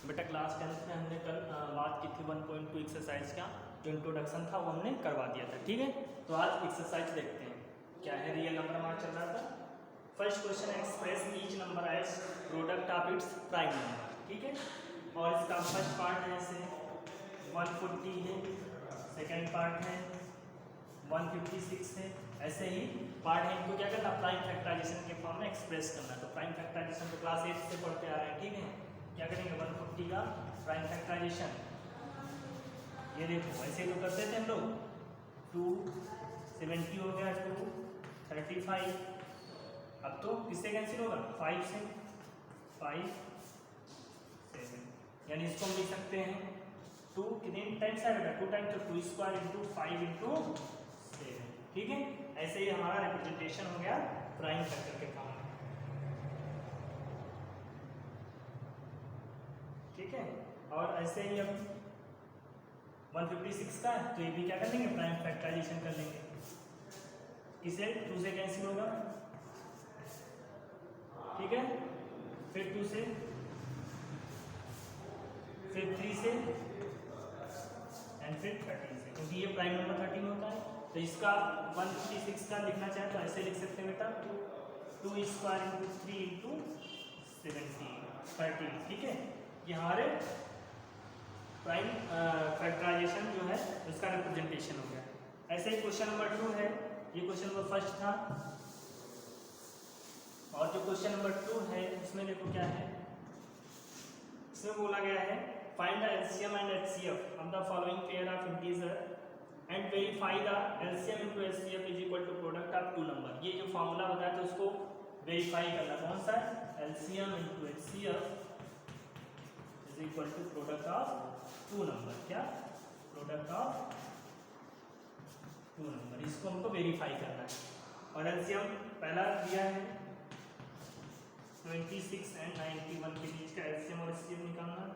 बेटा class 10th में हमने कल बात की थी 1.2 एक्सरसाइज का जो इंट्रोडक्शन था वो हमने करवा दिया था, ठीक है। तो आज एक्सरसाइज देखते हैं क्या है। रियल नंबर हमारा चल रहा था। फर्स्ट क्वेश्चन है express each number as product of its prime number, ठीक है। और इसका फर्स्ट पार्ट है ऐसे 140 है, सेकेंड पार्ट है 156 है, ऐसे ही पार्ट है। इनको क्या करना, प्राइम फैक्टराइजेशन के फॉर्म में एक्सप्रेस करना। तो प्राइम फैक्टराइजेशन तो क्लास 8 से पढ़ते आ रहे हैं, ठीक है। क्या करेंगे 140 का प्राइम फैक्टराइजेशन, ये देखो ऐसे तो करते थे हम लोग। 270 हो गया, 235। अब तो किससे कैंसिल होगा, 5 से, 5 7, यानी इसको हम लिख सकते हैं 2 कितने टाइम्स आएगा, 2 टाइम्स, तो 2 स्क्वायर इंटू 5 इंटू 7, ठीक है। ऐसे ही हमारा रिप्रेजेंटेशन हो गया प्राइम फैक्टर के फॉर्म में, ठीक है। और ऐसे ही अब 156 का है तो ये भी क्या कर लेंगे, प्राइम फैक्टराइजेशन कर लेंगे। किसे 2 से कैंसिल होगा, ठीक है। फिर 2 से, फिर 3 से, एंड फिर 13 से, क्योंकि ये प्राइम नंबर 13 होता है। तो इसका 156 का लिखना चाहे तो ऐसे लिख सकते हैं बेटा, 2 स्क्वायर इंटू 3 इंटू 13, ठीक है। ये हमारे प्राइम फैक्टराइजेशन जो है उसका रिप्रेजेंटेशन हो गया। ऐसे ही क्वेश्चन नंबर 2 है, ये क्वेश्चन नंबर फर्स्ट था। और जो क्वेश्चन नंबर 2 है उसमें देखो क्या है, इसमें बोला गया है find the LCM and HCF of the following pair of integer and verify the LCM into HCF is equal to product of 2 number. ये जो फॉर्मूला बताया था उसको वेरीफाई करना, कौन सा है, LCM into HCF is equal to product of 2 number. क्या, प्रोडक्ट ऑफ 2 नंबर, इसको हमको वेरीफाई करना है। और एलसीएम पहला दिया है 26 एंड 91 के बीच का एलसीएम और एचसीएफ निकालना है,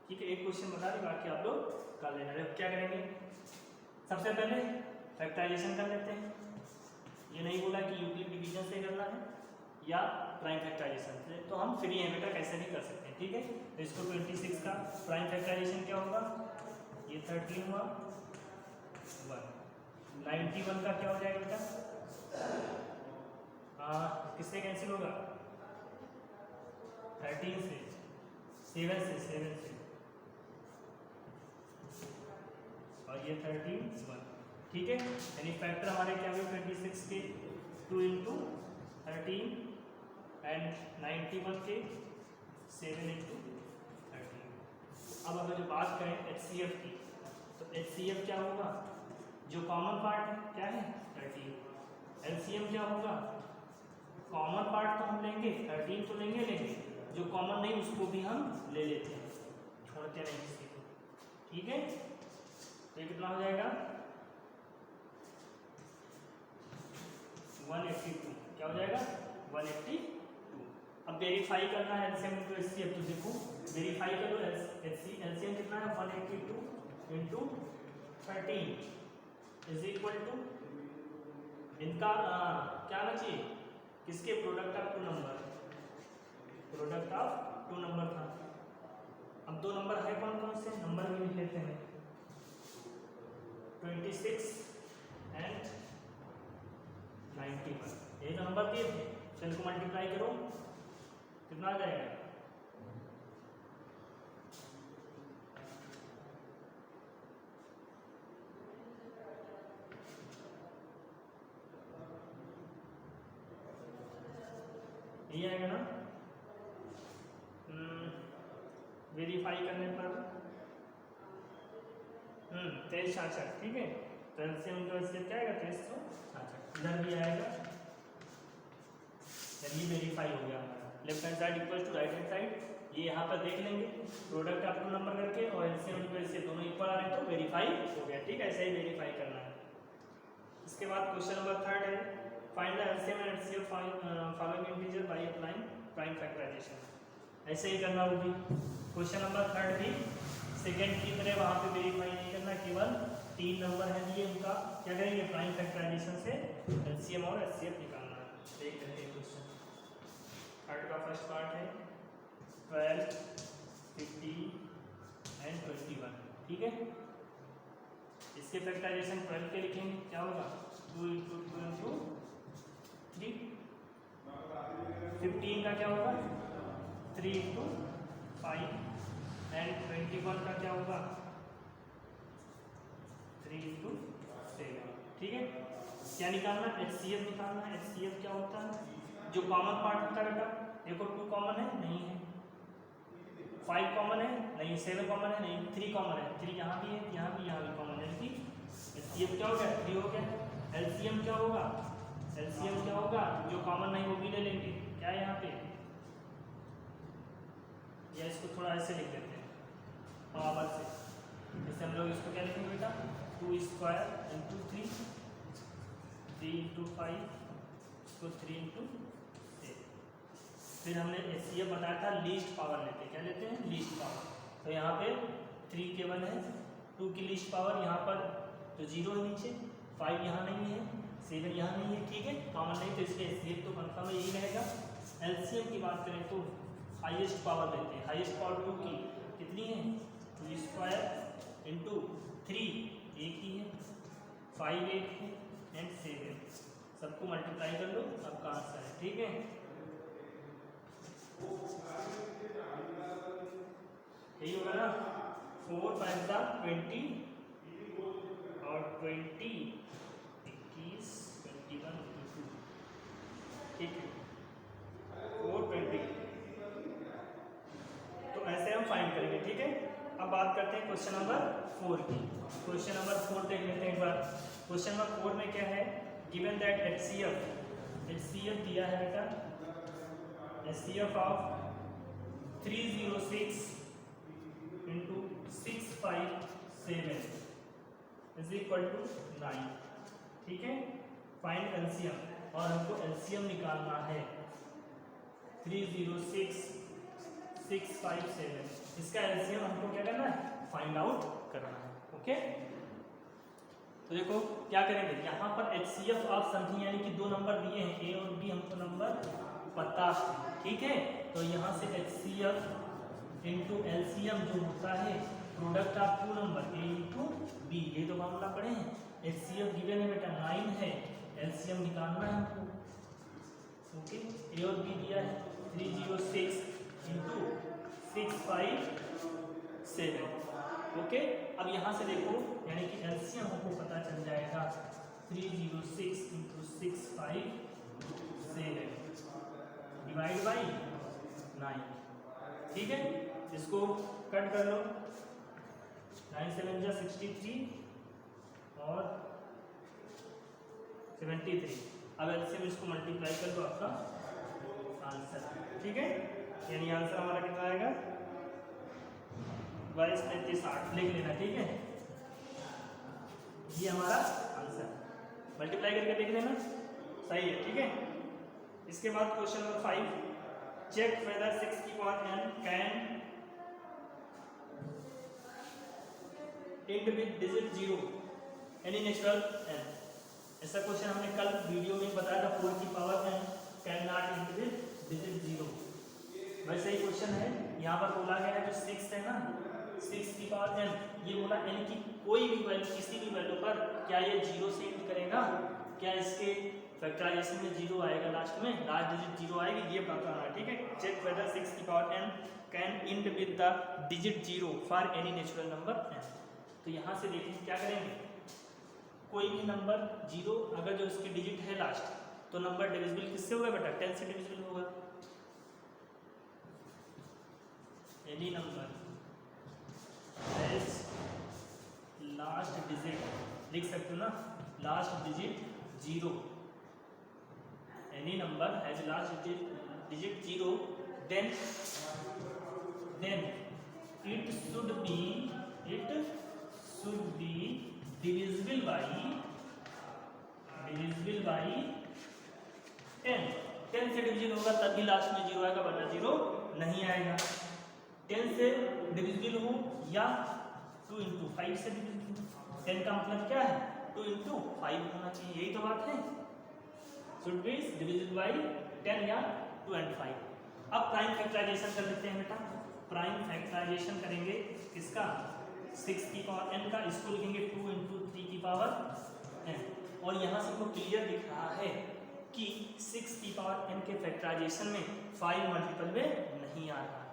ठीक है। एक क्वेश्चन बता दें, बाकी आप लोग कर लेना। अब क्या करेंगे, सबसे पहले फैक्टराइजेशन कर लेते हैं। ये नहीं बोला कि यूक्लिड डिवीजन से करना है या प्राइम फैक्टराइजेशन से, तो हम फ्री हैं बेटा, कैसे भी कर सकते हैं, ठीक है। तो इसको 26 का प्राइम फैक्टराइजेशन क्या होगा, ये 13 हुआ 1, 91 का क्या हो जाएगा बेटा, किससे कैंसिल होगा, 13 से, 7 से, 7 से, और ये 13 1, ठीक है। यानी फैक्टर हमारे क्या हुए 26 के 2 इंटू 13 एंड 91 के 7 इंटू 13। अब अगर जो बात करें एचसीएफ की, तो एचसीएफ क्या होगा, जो कॉमन पार्ट है क्या है 13, एलसीएम क्या होगा, कॉमन पार्ट तो हम लेंगे 13 तो लेंगे, जो कॉमन नहीं उसको भी हम ले लेते हैं, छोड़ते नहीं किसी को, ठीक है। तो ये कितना हो जाएगा 182, क्या हो जाएगा 182। अब वेरीफाई करना है एलसीएम इंटू एचसीएफ, तो देखो वेरीफाई करो, एलसीएम कितना है 182 इंटू 13 इज इक्वल टू, इनका क्या आना चाहिए, किसके, product of 2 number, product of 2 number था। अब 2 नंबर है कौन कौन से, नंबर भी लिख लेते हैं 26 एंड 91, ये जो नंबर दिए थे, चल को मल्टीप्लाई करो, कितना आ जाएगा, ये आएगा ना। वेरीफाई करने पर 2366, ठीक है। तो एलसीएम जो इससे क्या आएगा 2366, इधर भी आएगा। चलिए वेरीफाई हो गया हमारा, left hand side equal to right hand side, ये यहाँ पर देख लेंगे प्रोडक्ट ऑफ 2 नंबर करके, और एलसीएम से दोनों इक्वल आ रहे हैं तो वेरीफाई हो गया, ठीक है। ऐसे ही वेरीफाई करना है। इसके बाद क्वेश्चन नंबर 3 है find the LCM and HCF following integer by applying prime factorisation. ऐसे ही करना होगी। क्वेश्चन नंबर 3 भी सेकेंड की तरह वहाँ पे वेरीफाई नहीं करना, केवल 3 नंबर है दिए, उनका क्या करेंगे, प्राइम फैक्टराइजेशन से एलसीएम और एचसीएफ निकालना है। देख लेते हैं क्वेश्चन। 3 का फर्स्ट पार्ट है 12 50 ठीक है। इसके फैक्टराइजेशन 12 के लिखेंगे, क्या होगा 2 × 2 × 3, 15 का क्या होगा 3 × 5 एंड 21 का क्या होगा 3 × 7, ठीक है। क्या निकालना है HCF निकालना है। HCF क्या होता है जो कॉमन पार्ट होता है बेटा, देखो 2 कॉमन है नहीं है, 5 कॉमन है नहीं, 7 कॉमन है नहीं, 3 कॉमन है, 3 यहाँ भी है यहाँ भी कॉमन है, ठीक। HCF क्या हो गया 3 हो गया। LCM क्या होगा, LCM क्या होगा जो कॉमन नहीं वो भी ले लेंगे, क्या है यहाँ पे, या इसको थोड़ा ऐसे लिख देते हैं पावर से, जैसे हम लोग इसको क्या लिखेंगे बेटा 2² × 3, 3 × 5, इसको 3 × 8। फिर हमने HCF बताया था लीस्ट पावर लेते हैं, क्या लेते हैं लीस्ट पावर, तो यहाँ पे 3 केवल है, 2 की लीस्ट पावर यहाँ पर तो 0 है नीचे, 5 यहाँ नहीं है, 7 यहाँ नहीं है, ठीक है, कॉमन नहीं, तो इसलिए HCF तो कंफर्म यही रहेगा। LCM की बात करें तो हाईएस्ट पावर लेते हैं, हाईएस्ट पावर 2 की कितनी है 2² × 3 एक ही है, 5 एक है एंड 7, सबको मल्टीप्लाई कर लो आपका आंसर है, ठीक है। यही होगा ना 4 × 5 = 20 और 20 21 21 22, ठीक है 420, तो ऐसे हम फाइंड करेंगे, ठीक है। अब बात करते हैं क्वेश्चन नंबर 4 की। क्वेश्चन नंबर 4 देख लेते हैं एक बार। क्वेश्चन नंबर 4 में क्या है, गिवन दैट HCF दिया है बेटा, HCF of 306 × 657 is equal to 9, ठीक है। फाइंड LCM, और हमको LCM निकालना है 306 657, इसका LCM हमको क्या करना है फाइंड आउट करना है, ओके। तो देखो क्या करेंगे, यहाँ पर HCF ऑफ समथिंग यानी कि 2 नंबर दिए हैं A और B, हमको नंबर पता है, ठीक है। तो यहाँ से HCF × LCM जो होता है product of 2 number A × B, ये तो मामला पढ़े हैं। HCF गिवन है बेटा 9 है, LCM निकालना है हमको, ओके। A और B दिया है 306 × 657, ओके। अब यहाँ से देखो यानी कि LCM हमको पता चल जाएगा 306 × 657 डिवाइड बाई 9, ठीक है। इसको कट कर लो, 9 7 जा 63 और 73, अब LCM इसको मल्टीप्लाई कर दो, आपका आंसर, ठीक है। यानी आंसर हमारा कितना आएगा 22 35 60, लिख लेना, ठीक है। ये हमारा आंसर मल्टीप्लाई करके देख लेना, सही है, ठीक है। इसके बाद क्वेश्चन नंबर 5, चेक वेदर 6 की power n can and with digit 0 any natural n। ऐसा क्वेश्चन हमने कल वीडियो में बताया था, 4 की power n can not and with digit 0, वैसे ही क्वेश्चन है। यहाँ पर बोला गया है जो 6 है ना, 6 की पावर n, ये बोला n की कोई भी वैल्यू किसी भी वैल्यू पर क्या ये 0 से एंड करेगा, क्या इसके फैक्टराइजेशन में 0 आएगा, लास्ट में लास्ट डिजिट 0 आएगी, ये बताना है, ठीक है। चेक वेदर 6 की power n can and with the digit 0 for any natural number n। तो यहाँ से देखिए क्या करेंगे, कोई भी नंबर 0 अगर जो इसकी डिजिट है लास्ट, तो नंबर डिविजिबल किससे होगा बेटा 10 से डिविजिबल होगा। Any number has last digit लिख सकते हो ना, last digit 0, any number has last digit 0 then it should be divisible by 10। 10 से डिविजन होगा तभी लास्ट में 0 आएगा, वरना 0 नहीं आएगा। 10 से डिविजिबल हो या 2 × 5 से डिविजिबल, 10 का मतलब क्या है 2 × 5 होना चाहिए, यही तो बात है। should be divisible by 10 या 2 and 5। अब प्राइम फैक्टराइजेशन कर लेते हैं बेटा। प्राइम फैक्टराइजेशन करेंगे किसका 6 की पावर n का, इसको लिखेंगे 2 इंटू 3 की पावर n। और यहाँ से हमको क्लियर दिख रहा है कि 6 की पावर n के फैक्टराइजेशन में 5 मल्टीपल में नहीं आ रहा है,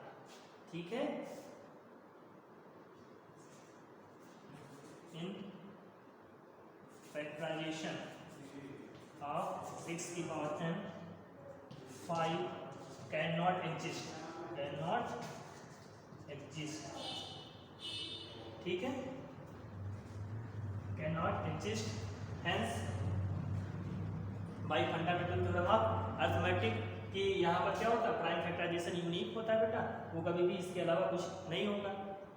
ठीक है। इन फैक्टराइजेशन ऑफ 6 की power n 5 can not exist, ठीक है, can not exist. Hence bye fundamental theorem of arithmetic कि यहाँ पर क्या होता है, प्राइम फैक्टराइजेशन यूनिक होता है बेटा, वो कभी भी इसके अलावा कुछ नहीं होगा,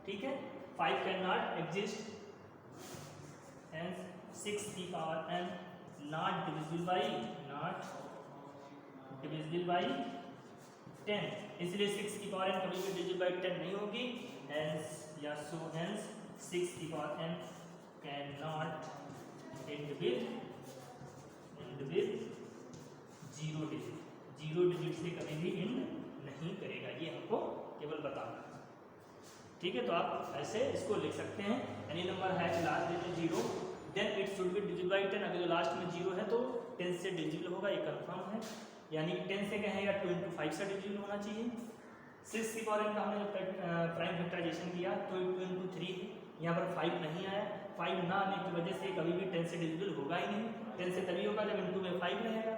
ठीक है। 5 कैन नॉट एग्जिस्ट, हेंस 6 की power n not divisible by 10, इसलिए 6 की पावर n कभी भी डिविजिबल बाई 10 नहीं होगी। हेंस या सो हेंस 6 की power n can not and with 0 digit, 0 digit से कभी भी एंड नहीं करेगा, ये हमको केवल बताना है, ठीक है। तो आप ऐसे इसको लिख सकते हैं, any number has last digit 0 then it should be divisible by 10। अगर जो लास्ट में 0 है तो 10 से डिविजिबल होगा, ये कंफर्म है, यानी 10 से कहेगा 2 इंटू 5 से डिविजिबल होना चाहिए। 6 की पावर n का हमने जब प्राइम फैक्टराइजेशन किया तो 2 इंटू 3 है, यहाँ पर 5 नहीं आया, 5 ना आने की वजह से कभी भी 10 से डिविजिबल होगा ही नहीं, 10 से तभी होगा जब इंटू में 5 रहेगा,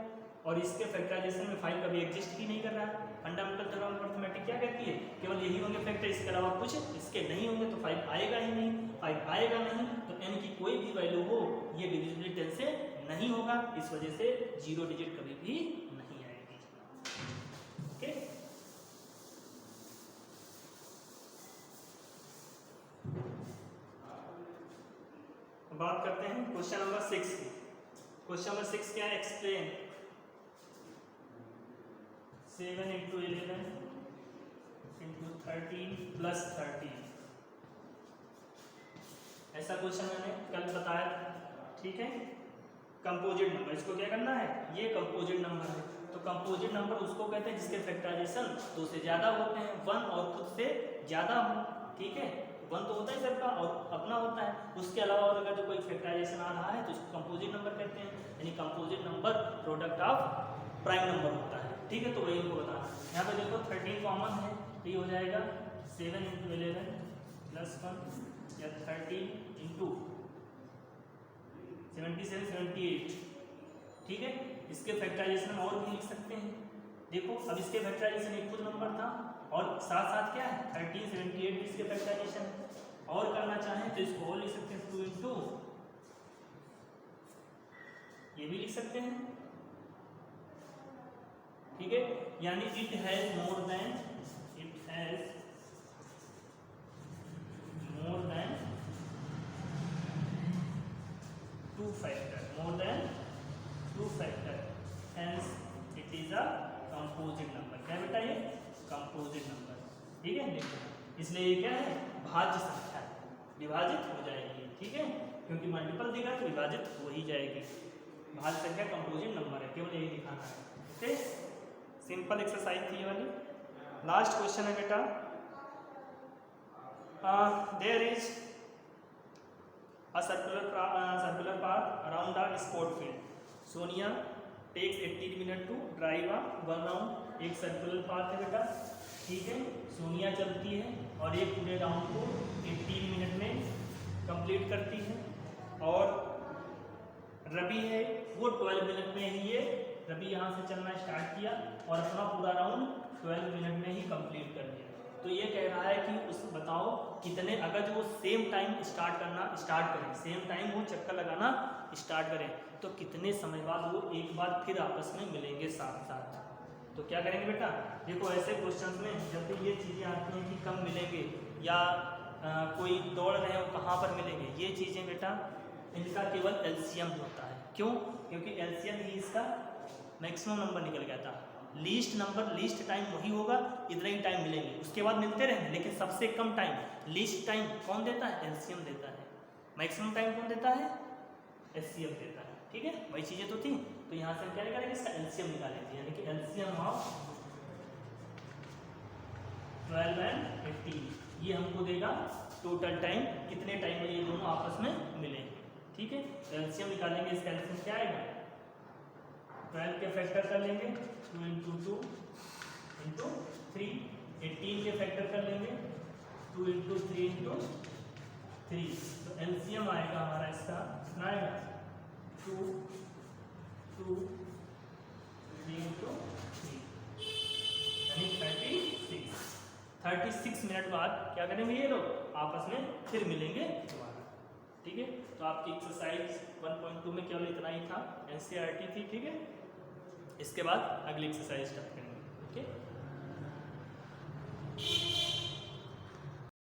और इसके फैक्टराइजेशन में 5 कभी एग्जिस्ट ही नहीं कर रहा है। फंडामेंटल थ्योरम ऑफ अरिथमेटिक क्या कहती है, केवल यही होंगे फैक्टर, इसके अलावा कुछ इसके नहीं होंगे, तो 5 आएगा ही नहीं, 5 आएगा नहीं तो n की कोई भी वैल्यू हो ये डिविजिबल 10 से नहीं होगा, इस वजह से 0 डिजिट कभी भी नहीं आएगी, ओके। बात करते हैं क्वेश्चन नंबर 6 की। क्वेश्चन नंबर 6 क्या है, एक्सप्लेन 7 इंटू 11 इंटू 13 प्लस 13, ऐसा क्वेश्चन मैंने कल बताया, ठीक है। कंपोजिट नंबर, इसको क्या करना है, ये कंपोजिट नंबर है, तो कंपोजिट नंबर उसको कहते हैं जिसके फैक्टराइजेशन 2 से ज़्यादा होते हैं, 1 और खुद से ज़्यादा हो, ठीक है। 1 तो होता है सबका और अपना होता है, उसके अलावा और अगर जो कोई फैक्टराइजेशन आ रहा है तो उसको कंपोजिट नंबर कहते हैं, यानी composite number product of prime number होता है, ठीक है। तो वही उनको बताना, यहाँ पे देखो 13 कॉमन है तो ये हो जाएगा 7 इंटू 11 प्लस 1 या 13 इंटू 77 78, ठीक है। इसके फैक्टराइजेशन और भी लिख सकते हैं, देखो अब इसके फैक्टराइजेशन एक खुद नंबर था और साथ साथ क्या है 13 78 भी इसके फैक्टराइजेशन, और करना चाहें तो इसको और लिख सकते हैं 2 इंटू, ये भी लिख सकते हैं, ठीक है। यानी it has more than 2 factor, hence it is a composite number. क्या बेटा, ये कंपोजिट नंबर, ठीक है। देखो इसलिए ये क्या है, भाज्य संख्या, विभाजित हो जाएगी, ठीक है, क्योंकि मल्टीपल देगा तो विभाजित हो ही जाएगी। भाज्य संख्या कंपोजिट नंबर है, केवल यही दिखाना है, ओके। सिंपल एक्सरसाइज थी ये वाली। लास्ट क्वेश्चन है बेटा, there is a circular path around a sport field. Sonia takes 18 minutes to drive a 1 round। एक सर्कुलर पाथ है बेटा, ठीक है। सोनिया चलती है और एक पूरे राउंड को 18 मिनट में कंप्लीट करती है, और रवि है वो 12 मिनट में ही, ये रवि यहाँ से चलना स्टार्ट किया और अपना पूरा राउंड 12 मिनट में ही कंप्लीट कर दिया। तो ये कह रहा है कि उस बताओ कितने, अगर जो वो सेम टाइम स्टार्ट करें, सेम टाइम वो चक्कर लगाना स्टार्ट करें, तो कितने समय बाद वो एक बार फिर आपस में मिलेंगे साथ साथ। तो क्या करेंगे बेटा, देखो ऐसे क्वेश्चंस में जब भी ये चीज़ें आती हैं कि कब मिलेंगे या कोई दौड़ रहे हो कहाँ पर मिलेंगे, ये चीज़ें बेटा इनका केवल एलसीएम होता है। क्यों, क्योंकि एलसीएम ही इसका मैक्सिमम नंबर निकल गया था, लीस्ट नंबर लीस्ट टाइम वही होगा, इतना ही टाइम मिलेंगे, उसके बाद मिलते रहेंगे, लेकिन सबसे कम टाइम लीस्ट टाइम कौन देता है, एलसीएम देता है। मैक्सिमम टाइम कौन देता है, एचसीएफ देता है, ठीक है। वही चीज़ें तो थी, तो यहाँ से हम क्या निकालेंगे, इसका एलसीएम निकालेंगे, यानी कि एलसीएम ऑफ 12 एंड 18 ये हमको देगा टोटल टाइम, कितने टाइम में ये दोनों आपस में मिले। ठीक है, एलसीएम निकालेंगे, इसका एलसीएम क्या आएगा, 12 के फैक्टर कर लेंगे 2 इंटू 2 इंटू 3, 18 के फैक्टर कर लेंगे 2 इंटू 3 इंटू 3, तो एलसीएम आएगा हमारा इसका कितना आएगा 2 2 3 इंटू 3 यानी 36 मिनट बाद क्या करेंगे ये लोग आपस में फिर मिलेंगे दोबारा। ठीक है, तो आपकी एक्सरसाइज 1.2 में केवल इतना ही था, एनसीईआरटी थी। ठीक है, इसके बाद अगली एक्सरसाइज स्टार्ट करेंगे। ओके।